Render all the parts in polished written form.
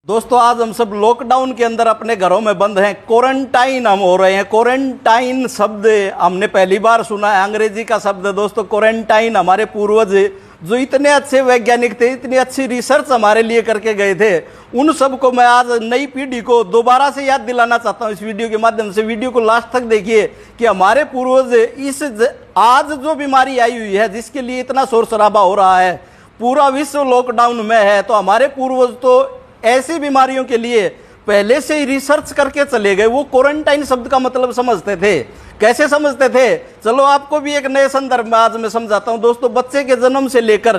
दोस्तों आज हम सब लॉकडाउन के अंदर अपने घरों में बंद हैं, क्वारंटाइन हम हो रहे हैं। क्वारंटाइन शब्द हमने पहली बार सुना है, अंग्रेजी का शब्द है दोस्तों क्वारंटाइन। हमारे पूर्वज जो इतने अच्छे वैज्ञानिक थे, इतनी अच्छी रिसर्च हमारे लिए करके गए थे, उन सब को मैं आज नई पीढ़ी को दोबारा से याद दिलाना चाहता हूं इस वीडियो के माध्यम से। वीडियो को लास्ट तक देखिए कि हमारे पूर्वज इस आज जो बीमारी आई हुई है, जिसके लिए इतना शोर शराबा हो रहा है, पूरा विश्व लॉकडाउन में है, तो हमारे पूर्वज तो ऐसी बीमारियों के लिए पहले से ही रिसर्च करके चले गए। वो क्वारंटाइन शब्द का मतलब समझते थे। कैसे समझते थे, चलो आपको भी एक नए संदर्भ में आज मैं समझाता हूं। दोस्तों बच्चे के जन्म से लेकर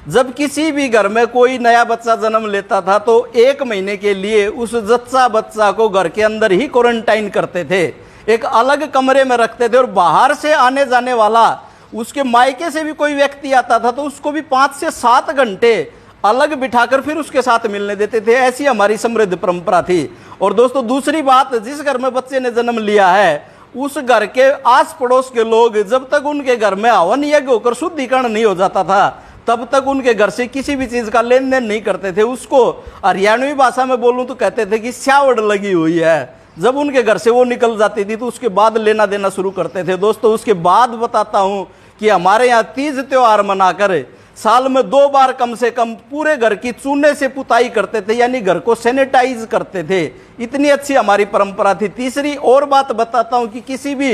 जब किसी भी घर में कोई नया बच्चा जन्म लेता था तो 1 महीने के लिए उस जच्चा बच्चा को घर के अंदर ही क्वारंटाइन करते थे, एक अलग कमरे में रखते थे। और बाहर से आने जाने वाला, उसके मायके से भी कोई व्यक्ति आता था तो उसको भी 5 से 7 घंटे अलग बिठाकर फिर उसके साथ मिलने देते थे। ऐसी हमारी समृद्ध परंपरा थी। और दोस्तों दूसरी बात, जिस घर में बच्चे ने जन्म लिया है उस घर के आस पड़ोस के लोग जब तक उनके घर में हवन यज्ञ होकर शुद्धिकरण नहीं हो जाता था तब तक उनके घर से किसी भी चीज का लेन देन नहीं करते थे। उसको हरियाणवी भाषा में बोलूं तो कहते थे कि स्यावड़ लगी हुई है। जब उनके घर से वो निकल जाती थी तो उसके बाद लेना देना शुरू करते थे। दोस्तों उसके बाद बताता हूं कि हमारे यहाँ तीज त्योहार मनाकर साल में 2 बार कम से कम पूरे घर की चूने से पुताई करते थे, यानी घर को सैनिटाइज करते थे। इतनी अच्छी हमारी परंपरा थी। तीसरी और बात बताता हूं कि किसी भी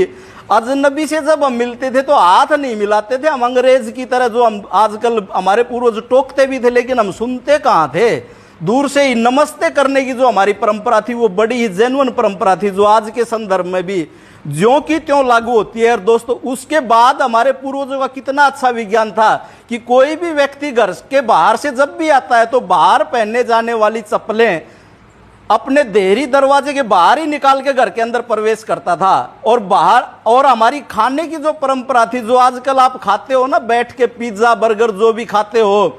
अजनबी से जब हम मिलते थे तो हाथ नहीं मिलाते थे। हम अंग्रेज की तरह, जो हम आजकल हमारे पूर्वज टोकते भी थे लेकिन हम सुनते कहां थे, दूर से ही नमस्ते करने की जो हमारी परंपरा थी वो बड़ी ही जेन्युइन परंपरा थी, जो आज के संदर्भ में भी ज्यों की त्यों लागू होती है। और दोस्तों उसके बाद हमारे पूर्वजों का कितना अच्छा विज्ञान था कि कोई भी व्यक्ति घर के बाहर से जब भी आता है तो बाहर पहनने जाने वाली चप्पलें अपने देहरी दरवाजे के बाहर ही निकाल के घर के अंदर प्रवेश करता था। और बाहर, और हमारी खाने की जो परंपरा थी, जो आजकल आप खाते हो ना, बैठ के पिज्जा बर्गर जो भी खाते हो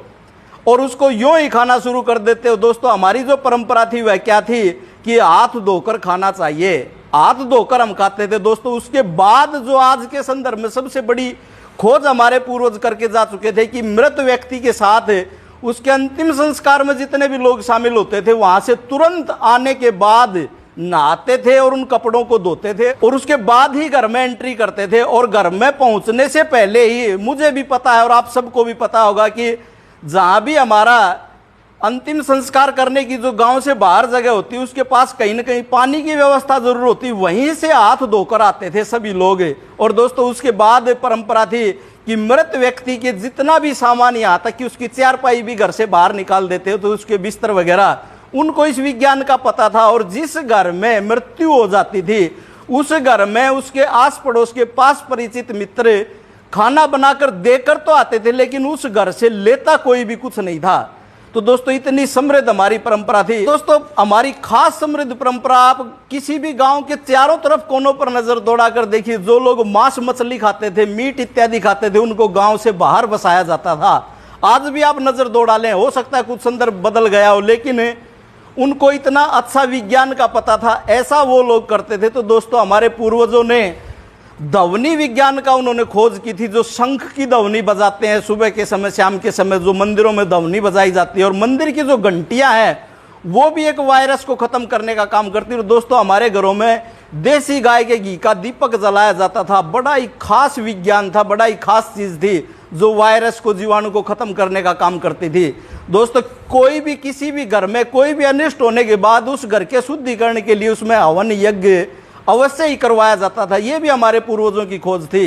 और उसको यूं ही खाना शुरू कर देते हो, दोस्तों हमारी जो परंपरा थी वह क्या थी कि हाथ धोकर खाना चाहिए। हाथ धोकर हम खाते थे। दोस्तों उसके बाद जो आज के संदर्भ में सबसे बड़ी खोज हमारे पूर्वज करके जा चुके थे कि मृत व्यक्ति के साथ उसके अंतिम संस्कार में जितने भी लोग शामिल होते थे वहां से तुरंत आने के बाद नहाते थे और उन कपड़ों को धोते थे और उसके बाद ही घर में एंट्री करते थे। और घर में पहुंचने से पहले ही मुझे भी पता है और आप सबको भी पता होगा कि जहां भी हमारा अंतिम संस्कार करने की जो गांव से बाहर जगह होती है उसके पास कहीं ना कहीं पानी की व्यवस्था जरूर होती, वहीं से हाथ धोकर आते थे सभी लोग। और दोस्तों उसके बाद परंपरा थी कि मृत व्यक्ति के जितना भी सामान, यहाँ तक कि उसकी चारपाई भी घर से बाहर निकाल देते तो उसके बिस्तर वगैरह, उनको इस विज्ञान का पता था। और जिस घर में मृत्यु हो जाती थी उस घर में उसके आस पड़ोस के पास परिचित मित्र खाना बनाकर देकर तो आते थे लेकिन उस घर से लेता कोई भी कुछ नहीं था। तो दोस्तों इतनी समृद्ध हमारी परंपरा थी। दोस्तों हमारी खास समृद्ध परंपरा आप किसी भी गांव के चारों तरफ कोनों पर नजर दौड़ाकर देखिए, जो लोग मांस मछली खाते थे, मीट इत्यादि खाते थे, उनको गांव से बाहर बसाया जाता था। आज भी आप नजर दौड़ा लें, हो सकता है कुछ संदर्भ बदल गया हो, लेकिन उनको इतना अच्छा विज्ञान का पता था, ऐसा वो लोग करते थे। तो दोस्तों हमारे पूर्वजों ने ध्वनि विज्ञान का उन्होंने खोज की थी। जो शंख की ध्वनि बजाते हैं सुबह के समय, शाम के समय जो मंदिरों में ध्वनि बजाई जाती है, और मंदिर की जो घंटियां हैं वो भी एक वायरस को खत्म करने का काम करती है। और दोस्तों हमारे घरों में देसी गाय के घी का दीपक जलाया जाता था। बड़ा ही खास विज्ञान था, बड़ा ही खास चीज थी जो वायरस को, जीवाणु को खत्म करने का काम करती थी। दोस्तों कोई भी किसी भी घर में कोई भी अनिष्ट होने के बाद उस घर के शुद्धिकरण के लिए उसमें हवन यज्ञ अवश्य ही करवाया जाता था। यह भी हमारे पूर्वजों की खोज थी।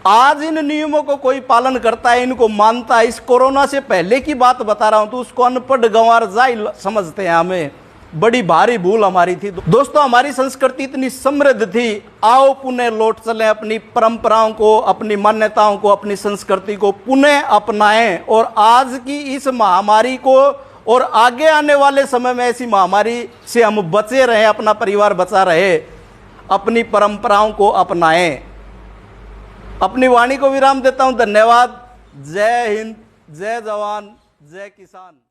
आज इन नियमों को कोई पालन करता है, इनको मानता है। इस कोरोना से पहले की बात बता रहा हूं तो उसको अनपढ़ गंवार जाहिल समझते हैं। हमें बड़ी भारी भूल हमारी थी। दोस्तों हमारी संस्कृति इतनी समृद्ध थी, आओ पुनः लौट चलें, अपनी परंपराओं को, अपनी मान्यताओं को, अपनी संस्कृति को पुनः अपनाएं और आज की इस महामारी को और आगे आने वाले समय में ऐसी महामारी से हम बचे रहें, अपना परिवार बचा रहे, अपनी परंपराओं को अपनाएं। अपनी वाणी को विराम देता हूं। धन्यवाद। जय हिंद, जय जवान, जय किसान।